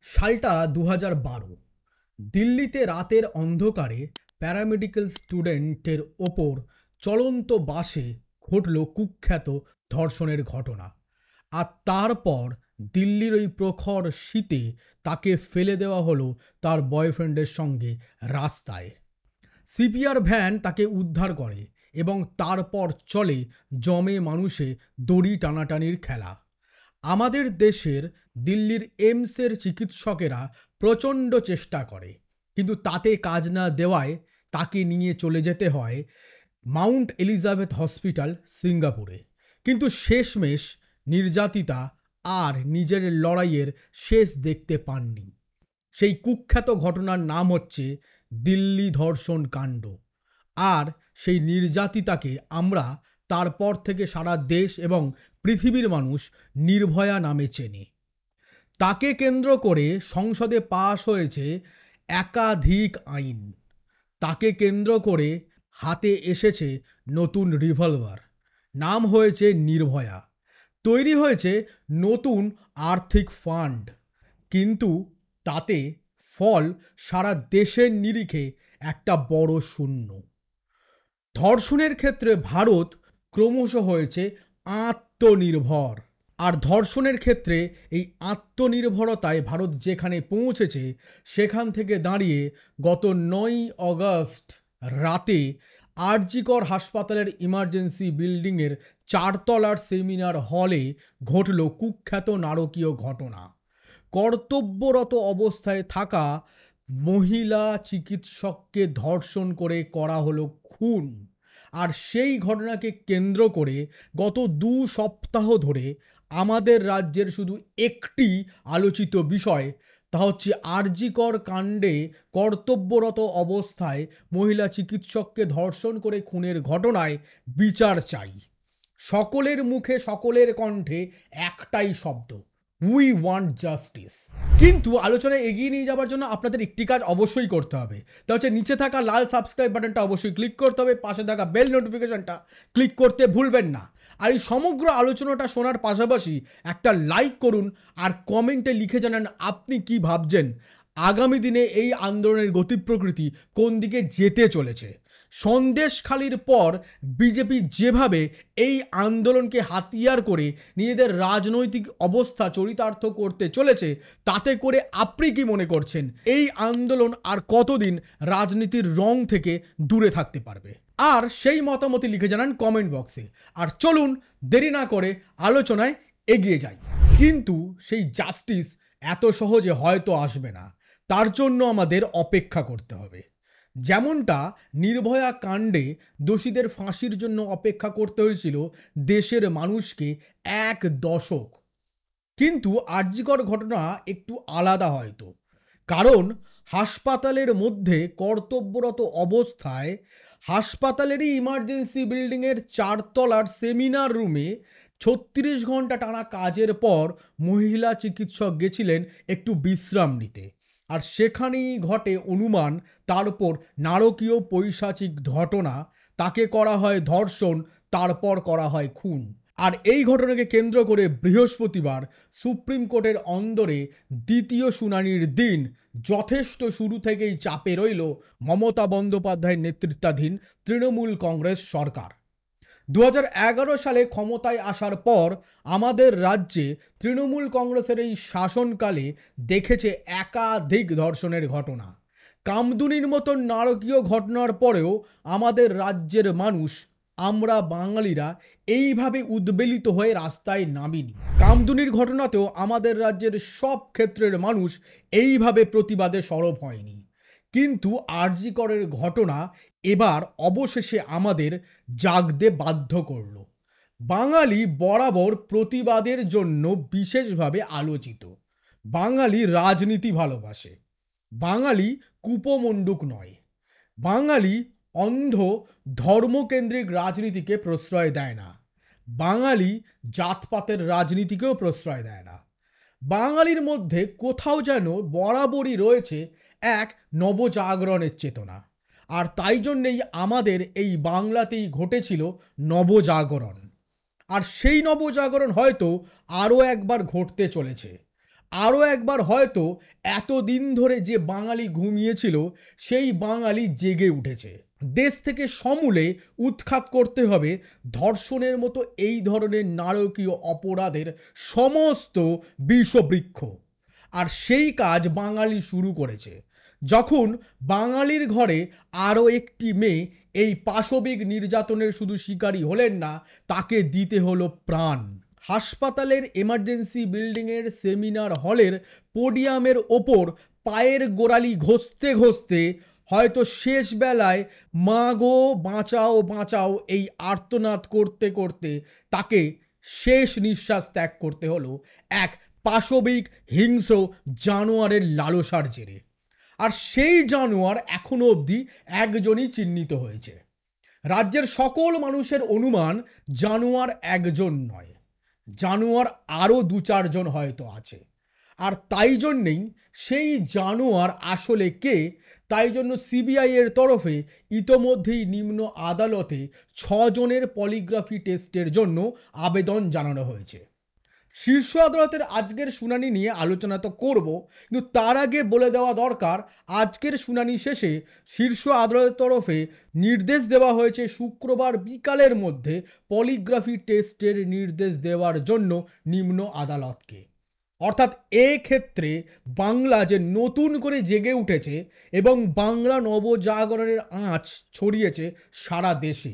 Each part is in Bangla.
সালটা ২০১২। দিল্লিতে রাতের অন্ধকারে প্যারামেডিক্যাল স্টুডেন্টের ওপর চলন্ত বাসে ঘটল কুখ্যাত ধর্ষণের ঘটনা। আর তারপর দিল্লির ওই প্রখর শীতে তাকে ফেলে দেওয়া হলো তার বয়ফ্রেন্ডের সঙ্গে রাস্তায়। সিপিআর ভ্যান তাকে উদ্ধার করে এবং তারপর চলে জমে মানুষে দড়ি টানাটানির খেলা। আমাদের দেশের দিল্লির এইমসের চিকিৎসকেরা প্রচণ্ড চেষ্টা করে, কিন্তু তাতে কাজ না দেওয়ায় তাকে নিয়ে চলে যেতে হয় মাউন্ট এলিজাবেথ হসপিটাল সিঙ্গাপুরে। কিন্তু শেষমেশ নির্যাতিতা আর নিজের লড়াইয়ের শেষ দেখতে পাননি। সেই কুখ্যাত ঘটনার নাম হচ্ছে দিল্লি ধর্ষণ কাণ্ড। আর সেই নির্যাতিতাকে আমরা তারপর থেকে সারা দেশ এবং পৃথিবীর মানুষ নির্ভয়া নামে চেনে। তাকে কেন্দ্র করে সংসদে পাশ হয়েছে একাধিক আইন। তাকে কেন্দ্র করে হাতে এসেছে নতুন রিভলভার, নাম হয়েছে নির্ভয়া। তৈরি হয়েছে নতুন আর্থিক ফান্ড, কিন্তু তাতে ফল সারা দেশের নিরিখে একটা বড় শূন্য। ধর্ষণের ক্ষেত্রে ভারত ক্রমশ হয়েছে আত্মনির্ভর, আর ধর্ষণের ক্ষেত্রে এই আত্মনির্ভরতায় ভারত যেখানে পৌঁছেছে সেখান থেকে দাঁড়িয়ে গত ৯ অগস্ট রাতে আরজিকর হাসপাতালের ইমার্জেন্সি বিল্ডিংয়ের ৪ তলার সেমিনার হলে ঘটল কুখ্যাত নারকীয় ঘটনা। কর্তব্যরত অবস্থায় থাকা মহিলা চিকিৎসককে ধর্ষণ করে করা হলো খুন। আর সেই ঘটনাকে কেন্দ্র করে গত ২ সপ্তাহ ধরে আমাদের রাজ্যের শুধু একটি আলোচিত বিষয়, তা হচ্ছে আরজিকর কাণ্ডে কর্তব্যরত অবস্থায় মহিলা চিকিৎসককে ধর্ষণ করে খুনের ঘটনায় বিচার চাই। সকলের মুখে সকলের কণ্ঠে একটাই শব্দ, উই ওয়ান্ট জাস্টিস। কিন্তু আলোচনায় এগিয়ে নিয়ে যাওয়ার জন্য আপনাদের একটি কাজ অবশ্যই করতে হবে, তা হচ্ছে নিচে থাকা লাল সাবস্ক্রাইব বাটনটা অবশ্যই ক্লিক করতে হবে, পাশে থাকা বেল নোটিফিকেশনটা ক্লিক করতে ভুলবেন না। আর এই সমগ্র আলোচনাটা শোনার পাশাপাশি একটা লাইক করুন আর কমেন্টে লিখে জানান আপনি কি ভাবছেন আগামী দিনে এই আন্দোলনের গতি প্রকৃতি কোন দিকে যেতে চলেছে। সন্দেশখালির পর বিজেপি যেভাবে এই আন্দোলনকে হাতিয়ার করে নিজেদের রাজনৈতিক অবস্থা চরিতার্থ করতে চলেছে, তাতে করে আপনি কি মনে করছেন এই আন্দোলন আর কতদিন রাজনীতির রং থেকে দূরে থাকতে পারবে? আর সেই মতামতই লিখে জানান কমেন্ট বক্সে। আর চলুন দেরি না করে আলোচনায় এগিয়ে যাই। কিন্তু সেই জাস্টিস এত সহজে হয়তো আসবে না, তার জন্য আমাদের অপেক্ষা করতে হবে। যেমনটা নির্ভয়া কাণ্ডে দোষীদের ফাঁসির জন্য অপেক্ষা করতে হয়েছিল দেশের মানুষকে ১ দশক। কিন্তু আরজিকর ঘটনা একটু আলাদা হয়তো, কারণ হাসপাতালের মধ্যে কর্তব্যরত অবস্থায় হাসপাতালেরই ইমার্জেন্সি বিল্ডিংয়ের ৪ তলার সেমিনার রুমে ৩৬ ঘন্টা টানা কাজের পর মহিলা চিকিৎসক গেছিলেন একটু বিশ্রাম নিতে। আর সেখানেই ঘটে অনুমান তার উপর নারকীয় পৈশাচিক ঘটনা, তাকে করা হয় ধর্ষণ, তারপর করা হয় খুন। আর এই ঘটনাকে কেন্দ্র করে বৃহস্পতিবার সুপ্রিম কোর্টের অন্দরে দ্বিতীয় শুনানির দিন যথেষ্ট শুরু থেকেই চাপে রইল মমতা বন্দ্যোপাধ্যায়ের নেতৃত্বাধীন তৃণমূল কংগ্রেস সরকার। ২০১১ সালে ক্ষমতায় আসার পর আমাদের রাজ্যে তৃণমূল কংগ্রেসের এই শাসনকালে দেখেছে একাধিক ধর্ষণের ঘটনা। কামদুনির মতন নারকীয় ঘটনার পরেও আমাদের রাজ্যের মানুষ, আমরা বাঙালিরা এইভাবে উদ্বেলিত হয়ে রাস্তায় নামিনি। কামদুনির ঘটনাতেও আমাদের রাজ্যের সব ক্ষেত্রের মানুষ এইভাবে প্রতিবাদে সরব হয়নি। কিন্তু আরজিকরের ঘটনা এবার অবশেষে আমাদের জাগতে বাধ্য করল। বাঙালি বরাবর প্রতিবাদের জন্য বিশেষভাবে আলোচিত। বাঙালি রাজনীতি ভালোবাসে। বাঙালি কুপমণ্ডুক নয়। বাঙালি অন্ধ ধর্মকেন্দ্রিক রাজনীতিকে প্রশ্রয় দেয় না। বাঙালি জাতপাতের রাজনীতিকেও প্রশ্রয় দেয় না। বাঙালির মধ্যে কোথাও যেন বরাবরই রয়েছে এক নবজাগরণের চেতনা। আর তাই জন্যেই আমাদের এই বাংলাতেই ঘটেছিল নবজাগরণ। আর সেই নবজাগরণ হয়তো আরও একবার ঘটতে চলেছে। আরও একবার হয়তো এতদিন ধরে যে বাঙালি ঘুমিয়েছিল সেই বাঙালি জেগে উঠেছে। দেশ থেকে সমূলে উৎখাত করতে হবে ধর্ষণের মতো এই ধরনের নারকীয় অপরাধের সমস্ত বিষবৃক্ষ। আর সেই কাজ বাঙালি শুরু করেছে যখন বাঙালির ঘরে আরও একটি মেয়ে এই পাশবিক নির্যাতনের শুধু শিকারী হলেন না, তাকে দিতে হলো প্রাণ। হাসপাতালের এমার্জেন্সি বিল্ডিংয়ের সেমিনার হলের পোডিয়ামের ওপর পায়ের গোড়ালি ঘষতে ঘষতে হয়তো শেষ বেলায় মা গো বাঁচাও বাঁচাও এই আর্তনাদ করতে করতে তাকে শেষ নিঃশ্বাস ত্যাগ করতে হলো এক পাশবিক হিংস্র জানোয়ারের লালসার জেরে। আর সেই জানোয়ার এখনো অবধি একজনই চিহ্নিত হয়েছে। রাজ্যের সকল মানুষের অনুমান জানোয়ার একজন নয়, জানোয়ার আরও 2-4 জন হয়তো আছে। আর তাই জন্যেই সেই জানোয়ার আসলে কে, তাই জন্য সিবিআই এর তরফে ইতোমধ্যেই নিম্ন আদালতে 6 জনের পলিগ্রাফি টেস্টের জন্য আবেদন জানানো হয়েছে। শীর্ষ আদালতের আজকের শুনানি নিয়ে আলোচনা তো করব, কিন্তু তার আগে বলে দেওয়া দরকার আজকের শুনানি শেষে শীর্ষ আদালতের তরফে নির্দেশ দেওয়া হয়েছে শুক্রবার বিকালের মধ্যে পলিগ্রাফি টেস্টের নির্দেশ দেওয়ার জন্য নিম্ন আদালতকে। অর্থাৎ এক্ষেত্রে বাংলা যে নতুন করে জেগে উঠেছে এবং বাংলা নবজাগরণের আঁচ ছড়িয়েছে সারা দেশে,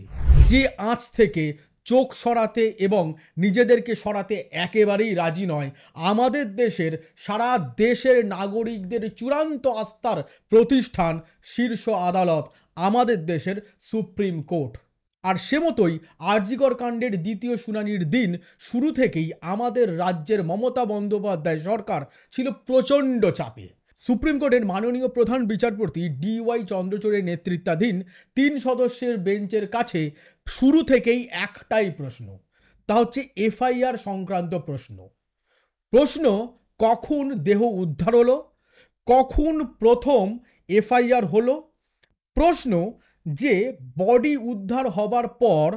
যে আঁচ থেকে চোখ সরাতে এবং নিজেদেরকে সরাতে একেবারেই রাজি নয় আমাদের দেশের সারা দেশের নাগরিকদের চূড়ান্ত আস্থার প্রতিষ্ঠান শীর্ষ আদালত, আমাদের দেশের সুপ্রিম কোর্ট। আর সে মতোই আরজিকর কাণ্ডের দ্বিতীয় শুনানির দিন শুরু থেকেই আমাদের রাজ্যের মমতা বন্দ্যোপাধ্যায় সরকার ছিল প্রচণ্ড চাপে। সুপ্রিম কোর্টের মাননীয় প্রধান বিচারপতি ডিওয়াই চন্দ্রচূড়ের নেতৃত্বাধীন 3 সদস্যের বেঞ্চের কাছে শুরু থেকেই একটাই প্রশ্ন, তা হচ্ছে এফআইআর সংক্রান্ত প্রশ্ন কখন দেহ উদ্ধার হলো, কখন প্রথম এফআইআর হলো, প্রশ্ন যে বডি উদ্ধার হবার পর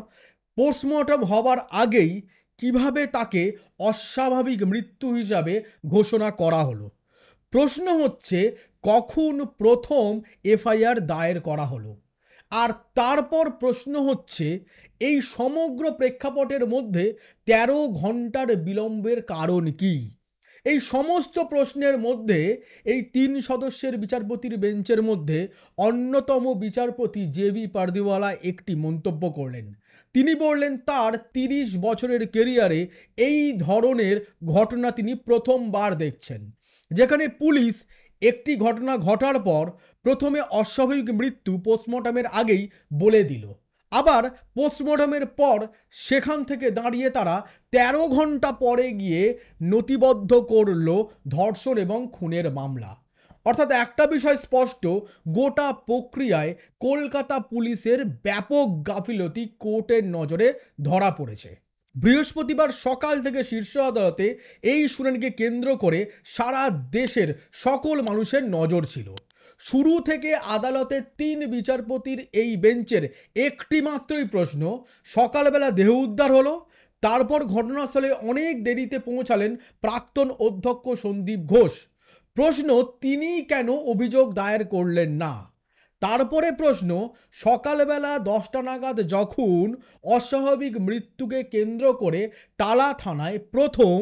পোস্টমর্টম হবার আগেই কিভাবে তাকে অস্বাভাবিক মৃত্যু হিসাবে ঘোষণা করা হলো, প্রশ্ন হচ্ছে কখন প্রথম এফআইআর দায়ের করা হলো, আর তারপর প্রশ্ন হচ্ছে এই সমগ্র প্রেক্ষাপটের মধ্যে 13 ঘন্টার বিলম্বের কারণ কি। এই সমস্ত প্রশ্নের মধ্যে এই 3 সদস্যের বিচারপতির বেঞ্চের মধ্যে অন্যতম বিচারপতি জেবি পারদিওয়ালা একটি মন্তব্য করলেন। তিনি বললেন তার 30 বছরের কেরিয়ারে এই ধরনের ঘটনা তিনি প্রথমবার দেখছেন, যেখানে পুলিশ একটি ঘটনা ঘটার পর প্রথমে অস্বাভাবিক মৃত্যু পোস্টমর্টমের আগেই বলে দিল, আবার পোস্টমর্টমের পর সেখান থেকে দাঁড়িয়ে তারা 13 ঘন্টা পরে গিয়ে নথিবদ্ধ করল ধর্ষণ এবং খুনের মামলা। অর্থাৎ একটা বিষয় স্পষ্ট, গোটা প্রক্রিয়ায় কলকাতা পুলিশের ব্যাপক গাফিলতি কোর্টের নজরে ধরা পড়েছে। বৃহস্পতিবার সকাল থেকে শীর্ষ আদালতে এই শুনানিকে কেন্দ্র করে সারা দেশের সকল মানুষের নজর ছিল। শুরু থেকে আদালতের 3 বিচারপতির এই বেঞ্চের একটি মাত্রই প্রশ্ন, সকালবেলা দেহ উদ্ধার হলো, তারপর ঘটনাস্থলে অনেক দেরিতে পৌঁছালেন প্রাক্তন অধ্যক্ষ সন্দীপ ঘোষ। প্রশ্ন তিনি কেন অভিযোগ দায়ের করলেন না। তারপরে প্রশ্ন সকালবেলা 10টা নাগাদ যখন অস্বাভাবিক মৃত্যুকে কেন্দ্র করে টালা থানায় প্রথম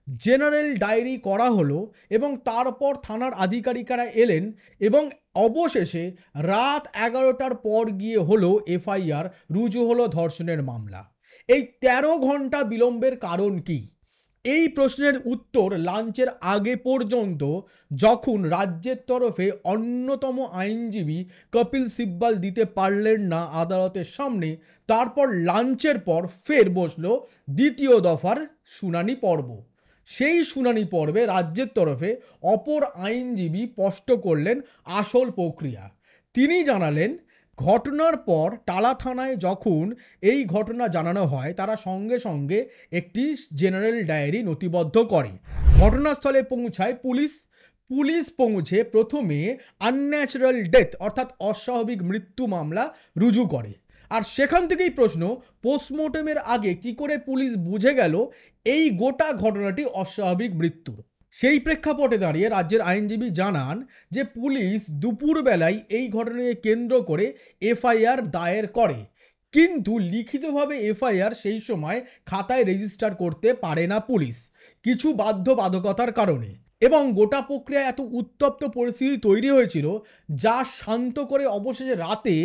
জেনারেল ডায়েরি করা হলো এবং তারপর থানার আধিকারিকরা এলেন এবং অবশেষে রাত 11টার পর গিয়ে হলো এফআইআর, রুজু হলো ধর্ষণের মামলা। এই 13 ঘন্টা বিলম্বের কারণ কি? এই প্রশ্নের উত্তর লাঞ্চের আগে পর্যন্ত যখন রাজ্যের তরফে অন্যতম আইনজীবী কপিল সিব্বাল দিতে পারলেন না আদালতের সামনে, তারপর লাঞ্চের পর ফের বসলো দ্বিতীয় দফার শুনানি পর্ব। সেই শুনানি পর্বে রাজ্যের তরফে অপর আইনজীবী স্পষ্ট করলেন আসল প্রক্রিয়া। তিনি জানালেন ঘটনার পর টালা থানায় যখন এই ঘটনা জানানো হয় তারা সঙ্গে সঙ্গে একটি জেনারেল ডায়েরি নথিবদ্ধ করে। ঘটনাস্থলে পৌঁছায় পুলিশ পৌঁছে প্রথমে আনন্যাচারাল ডেথ অর্থাৎ অস্বাভাবিক মৃত্যু মামলা রুজু করে। আর সেখান থেকেই প্রশ্ন, পোস্টমর্টমের আগে কি করে পুলিশ বুঝে গেল এই গোটা ঘটনাটি অস্বাভাবিক মৃত্যুর? সেই প্রেক্ষাপটে দাঁড়িয়ে রাজ্যের আইনজীবী জানান যে পুলিশ দুপুরবেলায় এই ঘটনাকে কেন্দ্র করে এফআইআর দায়ের করে, কিন্তু লিখিতভাবে এফআইআর সেই সময় খাতায় রেজিস্টার করতে পারে না পুলিশ কিছু বাধ্যবাধকতার কারণে। এবং গোটা প্রক্রিয়া এত উত্তপ্ত পরিস্থিতি তৈরি হয়েছিল যা শান্ত করে অবশেষে রাতে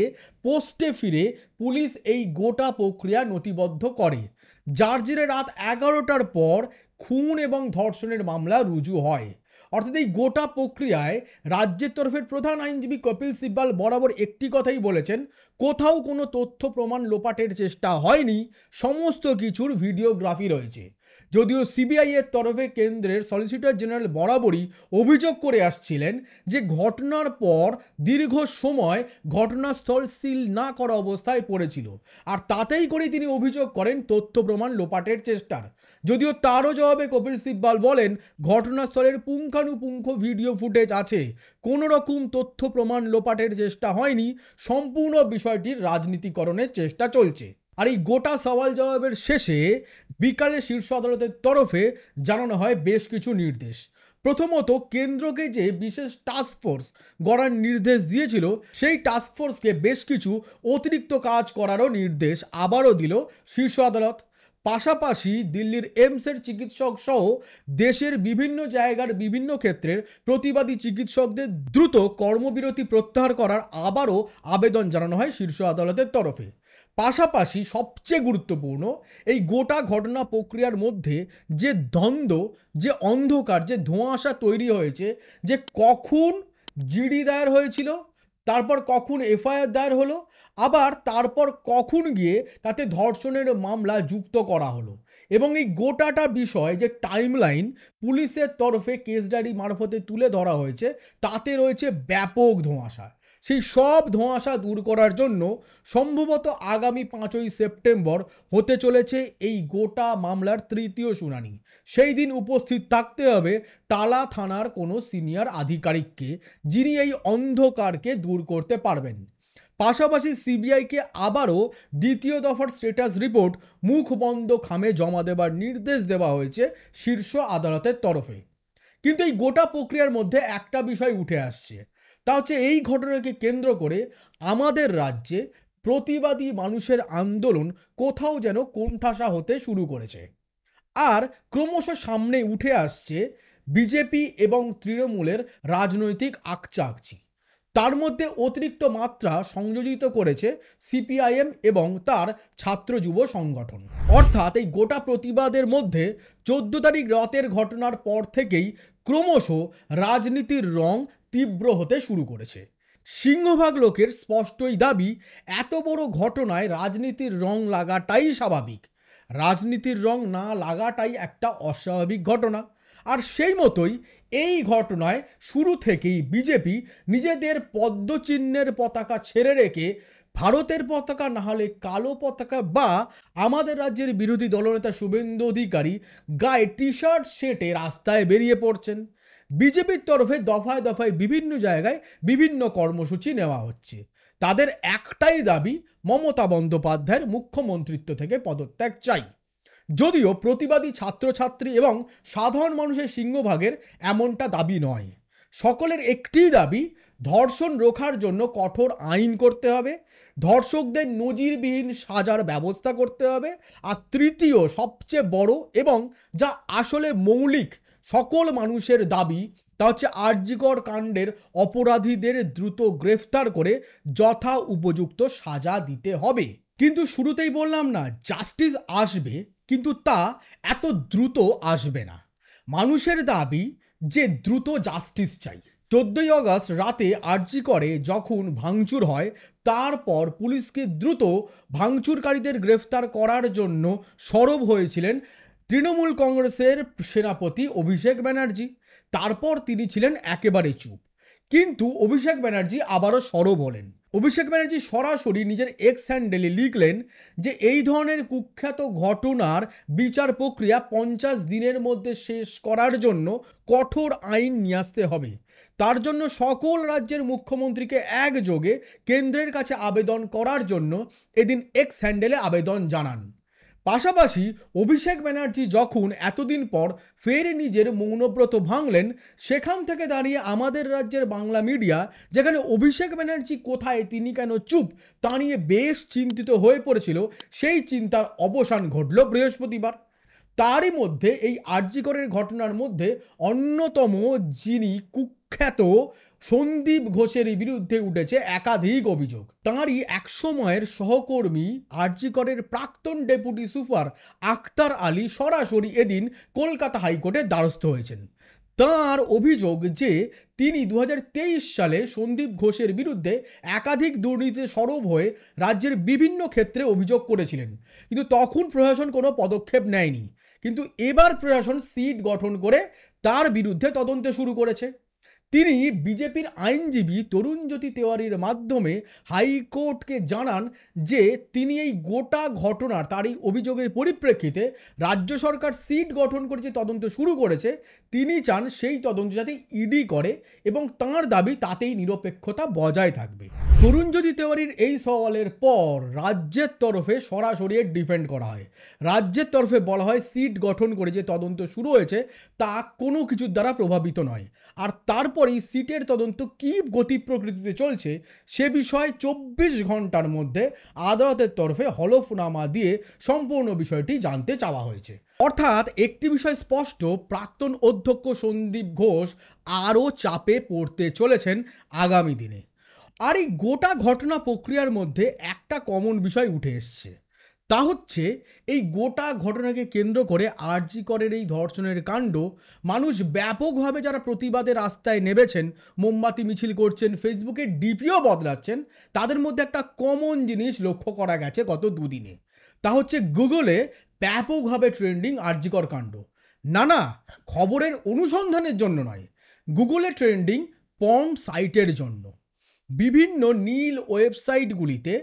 পোস্টে ফিরে পুলিশ এই গোটা প্রক্রিয়া নথিবদ্ধ করে, যার জেরে রাত 11টার পর খুন এবং ধর্ষণের মামলা রুজু হয়। অর্থাৎ এই গোটা প্রক্রিয়ায় রাজ্যের তরফের প্রধান আইনজীবী কপিল সিব্বাল বরাবর একটি কথাই বলেছেন, কোথাও কোনো তথ্য প্রমাণ লোপাটের চেষ্টা হয়নি, সমস্ত কিছুর ভিডিওগ্রাফি রয়েছে। যদিও সিবিআই এর তরফে কেন্দ্রের সলিসিটর জেনারেল বরাবরই অভিযোগ করে আসছিলেন যে ঘটনার পর দীর্ঘ সময় ঘটনাস্থল সিল না করা অবস্থায় পড়েছিল, আর তাতেই করে তিনি অভিযোগ করেন তথ্য প্রমাণ লোপাটের চেষ্টার। যদিও তারও জবাবে কপিল সিব্বাল বলেন ঘটনাস্থলের পুঙ্খানুপুঙ্খ ভিডিও ফুটেজ আছে, কোনো রকম তথ্য প্রমাণ লোপাটের চেষ্টা হয়নি, সম্পূর্ণ বিষয়টির রাজনীতিকরণের চেষ্টা চলছে। আর এই গোটা সওয়াল জবাবের শেষে বিকালে শীর্ষ আদালতের তরফে জানানো হয় বেশ কিছু নির্দেশ। প্রথমত, কেন্দ্রকে যে বিশেষ টাস্ক ফোর্স গড়ার নির্দেশ দিয়েছিল সেই টাস্ক ফোর্সকে বেশ কিছু অতিরিক্ত কাজ করারও নির্দেশ আবারও দিল শীর্ষ আদালত। পাশাপাশি দিল্লির এইমসের চিকিৎসক সহ দেশের বিভিন্ন জায়গার বিভিন্ন ক্ষেত্রের প্রতিবাদী চিকিৎসকদের দ্রুত কর্মবিরতি প্রত্যাহার করার আবারও আবেদন জানানো হয় শীর্ষ আদালতের তরফে। পাশাপাশি সবচেয়ে গুরুত্বপূর্ণ, এই গোটা ঘটনা প্রক্রিয়ার মধ্যে যে দ্বন্দ্ব, যে অন্ধকার, যে ধোঁয়াশা তৈরি হয়েছে, যে কখন জিডি দায়ের হয়েছিল, তারপর কখন এফআইআর দায়ের হলো, আবার তারপর কখন গিয়ে তাতে ধর্ষণের মামলা যুক্ত করা হলো, এবং এই গোটাটা বিষয় যে টাইমলাইন পুলিশের তরফে কেস ডায়েরি মারফতে তুলে ধরা হয়েছে, তাতে রয়েছে ব্যাপক ধোঁয়াশা। সেই সব ধোঁয়াশা দূর করার জন্য সম্ভবত আগামী 5ই সেপ্টেম্বর হতে চলেছে এই গোটা মামলার তৃতীয় শুনানি। সেই দিন উপস্থিত থাকতে হবে টালা থানার কোনো সিনিয়র আধিকারিককে, যিনি এই অন্ধকারকে দূর করতে পারবেন। পাশাপাশি সিবিআইকে আবারও দ্বিতীয় দফার স্ট্যাটাস রিপোর্ট মুখ বন্ধ খামে জমা দেবার নির্দেশ দেওয়া হয়েছে শীর্ষ আদালতের তরফে। কিন্তু এই গোটা প্রক্রিয়ার মধ্যে একটা বিষয় উঠে আসছে, তা হচ্ছে এই ঘটনাকে কেন্দ্র করে আমাদের রাজ্যে প্রতিবাদী মানুষের আন্দোলন কোথাও যেন কোণঠাসা হতে শুরু করেছে, আর ক্রমশ সামনে উঠে আসছে বিজেপি এবং তৃণমূলের রাজনৈতিক আকচাকচি। তার মধ্যে অতিরিক্ত মাত্রা সংযোজিত করেছে সিপিআইএম এবং তার ছাত্র যুব সংগঠন। অর্থাৎ এই গোটা প্রতিবাদের মধ্যে 14 তারিখ রাতের ঘটনার পর থেকেই ক্রমশ রাজনীতির রং তীব্র হতে শুরু করেছে। সিংহভাগ লোকের স্পষ্টই দাবি, এত বড় ঘটনায় রাজনীতির রং লাগাটাই স্বাভাবিক, রাজনীতির রং না লাগাটাই একটা অস্বাভাবিক ঘটনা। আর সেই মতোই এই ঘটনায় শুরু থেকেই বিজেপি নিজেদের পদ্মচিহ্নের পতাকা ছেড়ে রেখে ভারতের পতাকা, না হলে কালো পতাকা, বা আমাদের রাজ্যের বিরোধী দলনেতা শুভেন্দু অধিকারী গায়ে টি শার্ট সেটে রাস্তায় বেরিয়ে পড়ছেন। বিজেপির তরফে দফায় দফায় বিভিন্ন জায়গায় বিভিন্ন কর্মসূচি নেওয়া হচ্ছে। তাদের একটাই দাবি, মমতা বন্দ্যোপাধ্যায়ের মুখ্যমন্ত্রিত্ব থেকে পদত্যাগ চাই। যদিও প্রতিবাদী ছাত্রছাত্রী এবং সাধারণ মানুষের সিংহভাগের এমনটা দাবি নয়। সকলের একটিই দাবি, ধর্ষণ রোখার জন্য কঠোর আইন করতে হবে, ধর্ষকদের নজিরবিহীন সাজার ব্যবস্থা করতে হবে, আর তৃতীয় সবচেয়ে বড় এবং যা আসলে মৌলিক সকল মানুষের দাবি, তা হচ্ছে আরজিকর কাণ্ডের অপরাধীদের দ্রুত গ্রেফতার করে যথা উপযুক্ত সাজা দিতে হবে। কিন্তু শুরুতেই বললাম না, জাস্টিস আসবে, কিন্তু তা এত দ্রুত আসবে না। মানুষের দাবি যে দ্রুত জাস্টিস চাই। 14ই আগস্ট রাতে আরজিকরে যখন ভাঙচুর হয়, তারপর পুলিশকে দ্রুত ভাঙচুরকারীদের গ্রেফতার করার জন্য সরব হয়েছিলেন তৃণমূল কংগ্রেসের সেনাপতি অভিষেক ব্যানার্জি। তারপর তিনি ছিলেন একেবারে চুপ, কিন্তু অভিষেক ব্যানার্জি আবারও সরব হলেন। অভিষেক ব্যানার্জি সরাসরি নিজের এক্স হ্যান্ডেলে লিখলেন যে এই ধরনের কুখ্যাত ঘটনার বিচার প্রক্রিয়া 50 দিনের মধ্যে শেষ করার জন্য কঠোর আইন নিয়ে আসতে হবে। তার জন্য সকল রাজ্যের মুখ্যমন্ত্রীকে একযোগে কেন্দ্রের কাছে আবেদন করার জন্য এদিন এক্স হ্যান্ডেলে আবেদন জানান। পাশাপাশি অভিষেক ব্যানার্জি যখন এতদিন পর ফের নিজের মৌনব্রত ভাঙলেন, সেখান থেকে দাঁড়িয়ে আমাদের রাজ্যের বাংলা মিডিয়া, যেখানে অভিষেক ব্যানার্জি কোথায়, তিনি কেন চুপ, তা নিয়ে বেশ চিন্তিত হয়ে পড়েছিল, সেই চিন্তার অবসান ঘটল বৃহস্পতিবার। তারই মধ্যে এই আরজি করের ঘটনার মধ্যে অন্যতম যিনি কুখ্যাত সন্দীপ ঘোষের বিরুদ্ধে উঠেছে একাধিক অভিযোগ। তাঁরই একসময়ের সহকর্মী আরজি করের প্রাক্তন ডেপুটি সুপার আখতার আলী সরাসরি এদিন কলকাতা হাইকোর্টের দ্বারস্থ হয়েছেন। তাঁর অভিযোগ যে তিনি 2023 সালে সন্দীপ ঘোষের বিরুদ্ধে একাধিক দুর্নীতিতে সরব হয়ে রাজ্যের বিভিন্ন ক্ষেত্রে অভিযোগ করেছিলেন, কিন্তু তখন প্রশাসন কোনো পদক্ষেপ নেয়নি। কিন্তু এবার প্রশাসন সিট গঠন করে তার বিরুদ্ধে তদন্ত শুরু করেছে। তিনি বিজেপির আইনজীবী তরুণজ্যোতি তেওয়ারির মাধ্যমে হাইকোর্টকে জানান যে তিনি এই গোটা ঘটনার, তার এই অভিযোগের পরিপ্রেক্ষিতে রাজ্য সরকার সিট গঠন করে যে তদন্ত শুরু করেছে, তিনি চান সেই তদন্ত যাতে ইডি করে এবং তাঁর দাবি তাতেই নিরপেক্ষতা বজায় থাকবে। তরুণজ্যোতি তেওয়ারির এই সওয়ালের পর রাজ্যের তরফে সরাসরি ডিফেন্ড করা হয়। রাজ্যের তরফে বলা হয় সিট গঠন করে যে তদন্ত শুরু হয়েছে তা কোনো কিছুর দ্বারা প্রভাবিত নয়। আর তারপরেই সিটের তদন্ত কী গতি প্রকৃতিতে চলছে সে বিষয়ে 24 ঘন্টার মধ্যে আদালতের তরফে হলফনামা দিয়ে সম্পূর্ণ বিষয়টি জানতে চাওয়া হয়েছে। অর্থাৎ একটি বিষয় স্পষ্ট, প্রাক্তন অধ্যক্ষ সন্দীপ ঘোষ আরও চাপে পড়তে চলেছেন আগামী দিনে। আর এই গোটা ঘটনা প্রক্রিয়ার মধ্যে একটা কমন বিষয় উঠে এসছে, তা হচ্ছে এই গোটা ঘটনাকে কেন্দ্র করে আরজি করের এই ধর্ষণের কাণ্ড মানুষ ব্যাপকভাবে যারা প্রতিবাদে রাস্তায় নেমেছেন, মোমবাতি মিছিল করছেন, ফেসবুকে ডিপিও বদলাচ্ছেন, তাদের মধ্যে একটা কমন জিনিস লক্ষ্য করা গেছে গত দুদিনে। তা হচ্ছে গুগলে ব্যাপকভাবে ট্রেন্ডিং আরজি কর কাণ্ড। না, খবরের অনুসন্ধানের জন্য নয়, গুগলে ট্রেন্ডিং পর্ন সাইটের জন্য। বিভিন্ন নীল ওয়েবসাইটগুলিতে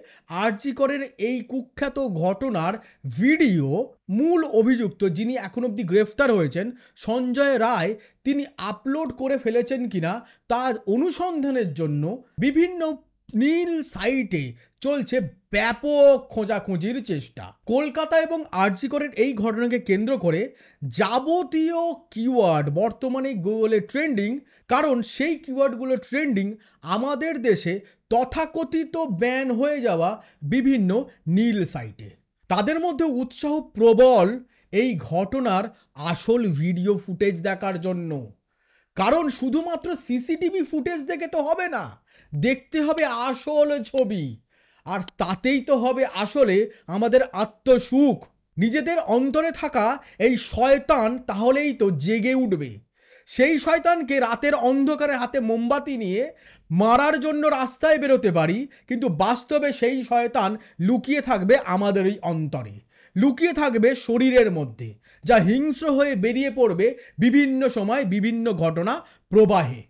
আরজি করের এই কুখ্যাত ঘটনার ভিডিও, মূল অভিযুক্ত যিনি এখন অবধি গ্রেফতার হয়েছেন সঞ্জয় রায়, তিনি আপলোড করে ফেলেছেন কিনা তার অনুসন্ধানের জন্য বিভিন্ন নীল সাইটে চলছে ব্যাপক খোঁজাখুঁজির চেষ্টা। কলকাতা এবং আরজি করের এই ঘটনাকে কেন্দ্র করে যাবতীয় কিওয়ার্ড বর্তমানে গুগলে ট্রেন্ডিং, কারণ সেই কিওয়ার্ডগুলো ট্রেন্ডিং আমাদের দেশে তথাকথিত ব্যান হয়ে যাওয়া বিভিন্ন নীল সাইটে। তাদের মধ্যে উৎসাহ প্রবল এই ঘটনার আসল ভিডিও ফুটেজ দেখার জন্য, কারণ শুধুমাত্র সিসিটিভি ফুটেজ দেখে তো হবে না, দেখতে হবে আসল ছবি। আর তাতেই তো হবে আসলে আমাদের আত্মসুখ। নিজেদের অন্তরে থাকা এই শয়তান তাহলেই তো জেগে উঠবে। সেই শয়তানকে রাতের অন্ধকারে হাতে মোমবাতি নিয়ে মারার জন্য রাস্তায় বেরোতে পারি, কিন্তু বাস্তবে সেই শয়তান লুকিয়ে থাকবে আমাদের এই অন্তরে, লুকিয়ে থাকবে শরীরের মধ্যে, যা হিংস্র হয়ে বেরিয়ে পড়বে বিভিন্ন সময় বিভিন্ন ঘটনা প্রবাহে।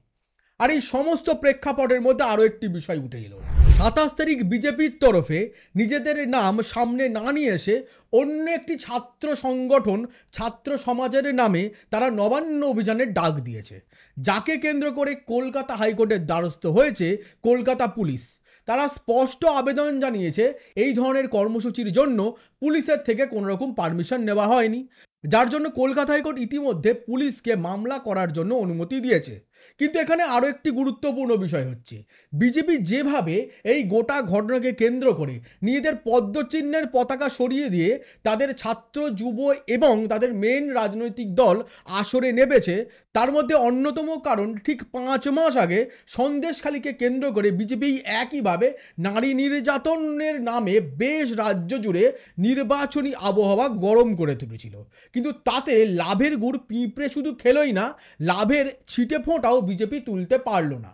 আর এই সমস্ত প্রেক্ষাপটের মধ্যে আরও একটি বিষয় উঠে এলো। 27 তারিখ বিজেপির তরফে নিজেদের নাম সামনে না নিয়ে এসে অন্য একটি ছাত্র সংগঠন, ছাত্র সমাজের নামে তারা নবান্ন অভিযানের ডাক দিয়েছে, যাকে কেন্দ্র করে কলকাতা হাইকোর্টের দ্বারস্থ হয়েছে কলকাতা পুলিশ। তারা স্পষ্ট আবেদন জানিয়েছে এই ধরনের কর্মসূচির জন্য পুলিশের থেকে কোনো রকম পারমিশন নেওয়া হয়নি, যার জন্য কলকাতা হাইকোর্ট ইতিমধ্যে পুলিশকে মামলা করার জন্য অনুমতি দিয়েছে। কিন্তু এখানে আরও একটি গুরুত্বপূর্ণ বিষয় হচ্ছে, বিজেপি যেভাবে এই গোটা ঘটনাকে কেন্দ্র করে নিজেদের পদ্মচিহ্নের পতাকা সরিয়ে দিয়ে তাদের ছাত্র, যুব এবং তাদের মেন রাজনৈতিক দল আসরে নেমেছে, তার মধ্যে অন্যতম কারণ ঠিক 5 মাস আগে সন্দেশখালীকে কেন্দ্র করে বিজেপি একইভাবে নারী নির্যাতনের নামে বেশ রাজ্য জুড়ে নির্বাচনী আবহাওয়া গরম করে তুলেছিল। কিন্তু তাতে লাভের গুড় পিঁপড়ে শুধু খেলোই না, লাভের ছিটে ফোঁটাও বিজেপি তুলতে পারল না।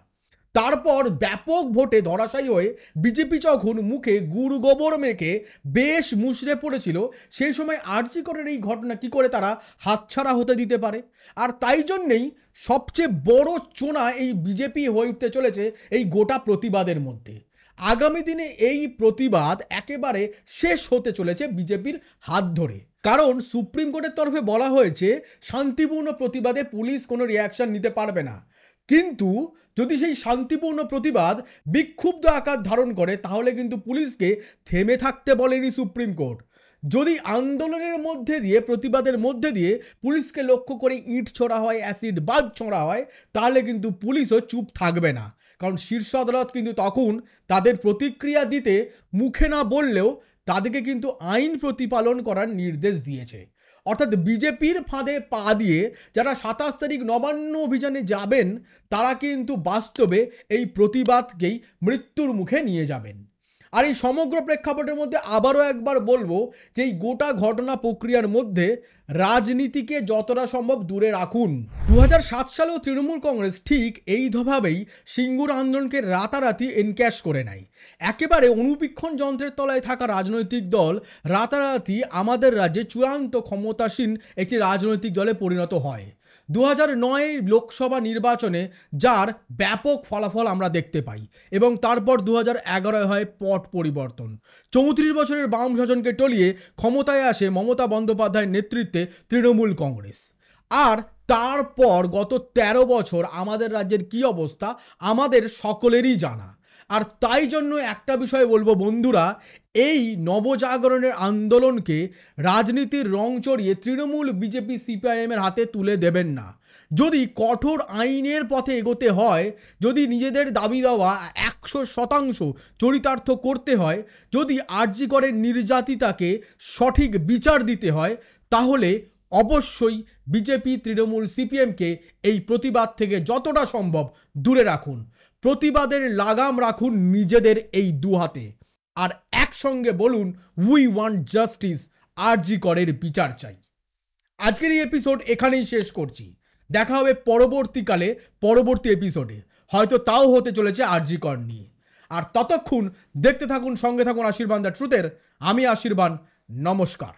তারপর ব্যাপক ভোটে ধরাশায়ী হয়ে বিজেপি যখন মুখে গুড় গোবর মেখে বেশ মুষড়ে পড়েছিল, সেই সময় আরজি করের এই ঘটনা কি করে তারা হাতছাড়া হতে দিতে পারে? আর তাই জন্যেই সবচেয়ে বড় চোনা এই বিজেপি হয়ে উঠতে চলেছে এই গোটা প্রতিবাদের মধ্যে। আগামী দিনে এই প্রতিবাদ একেবারে শেষ হতে চলেছে বিজেপির হাত ধরে, কারণ সুপ্রিম কোর্টের তরফে বলা হয়েছে শান্তিপূর্ণ প্রতিবাদে পুলিশ কোনো রিয়াকশন নিতে পারবে না। কিন্তু যদি সেই শান্তিপূর্ণ প্রতিবাদ বিক্ষুব্ধ আকার ধারণ করে, তাহলে কিন্তু পুলিশকে থেমে থাকতে বলেনি সুপ্রিম কোর্ট। যদি আন্দোলনের মধ্যে দিয়ে, প্রতিবাদের মধ্যে দিয়ে পুলিশকে লক্ষ্য করে ইট ছোড়া হয়, অ্যাসিড বাজ ছোড়া হয়, তাহলে কিন্তু পুলিশও চুপ থাকবে না। কারণ শীর্ষ আদালত কিন্তু তখন তাদের প্রতিক্রিয়া দিতে মুখে না বললেও তাদেরকে কিন্তু আইন প্রতিপালন করার নির্দেশ দিয়েছে। অর্থাৎ বিজেপির ফাঁদে পা দিয়ে যারা 27 তারিখ নবান্ন অভিযানে যাবেন তারা কিন্তু বাস্তবে এই প্রতিবাদকেই মৃত্যুর মুখে নিয়ে যাবেন। আর এই সমগ্র প্রেক্ষাপটের মধ্যে আবারও একবার বলবো যে এই গোটা ঘটনা প্রক্রিয়ার মধ্যে রাজনীতিকে যতটা সম্ভব দূরে রাখুন। 2007 সালেও তৃণমূল কংগ্রেস ঠিক এইভাবেই সিঙ্গুর আন্দোলনকে রাতারাতি এনক্যাশ করে নেয়। একেবারে অনুবীক্ষণ যন্ত্রের তলায় থাকা রাজনৈতিক দল রাতারাতি আমাদের রাজ্যে চূড়ান্ত ক্ষমতাসীন একটি রাজনৈতিক দলে পরিণত হয়। 2009 লোকসভা নির্বাচনে যার ব্যাপক ফলাফল আমরা দেখতে পাই এবং তারপর 2011 হয় পট পরিবর্তন। 34 বছরের বাম শাসনকে টলিয়ে ক্ষমতায় আসে মমতা বন্দ্যোপাধ্যায়ের নেতৃত্বে তৃণমূল কংগ্রেস। আর তারপর গত 13 বছর আমাদের রাজ্যের কি অবস্থা আমাদের সকলেরই জানা। আর তাই জন্য একটা বিষয় বলবো বন্ধুরা, এই নবজাগরণের আন্দোলনকে রাজনীতির রং চড়িয়ে তৃণমূল, বিজেপি, সিপিআইএমের হাতে তুলে দেবেন না। যদি কঠোর আইনের পথে এগোতে হয়, যদি নিজেদের দাবি দেওয়া 100% চরিতার্থ করতে হয়, যদি আরজি করের নির্যাতিতাকে সঠিক বিচার দিতে হয়, তাহলে অবশ্যই বিজেপি, তৃণমূল, সিপিএমকে এই প্রতিবাদ থেকে যতটা সম্ভব দূরে রাখুন। প্রতিবাদের লাগাম রাখুন নিজেদের এই দু হাতে, আর একসঙ্গে বলুন উই ওয়ান্ট জাস্টিস, আরজি করের বিচার চাই। আজকের এই এপিসোড এখানেই শেষ করছি। দেখা হবে পরবর্তীকালে পরবর্তী এপিসোডে, হয়তো তাও হতে চলেছে আরজি কর নিয়ে। আর ততক্ষণ দেখতে থাকুন, সঙ্গে থাকুন আশীর্বাদ দ্য ট্রুথের। আমি আশীর্বাদ, নমস্কার।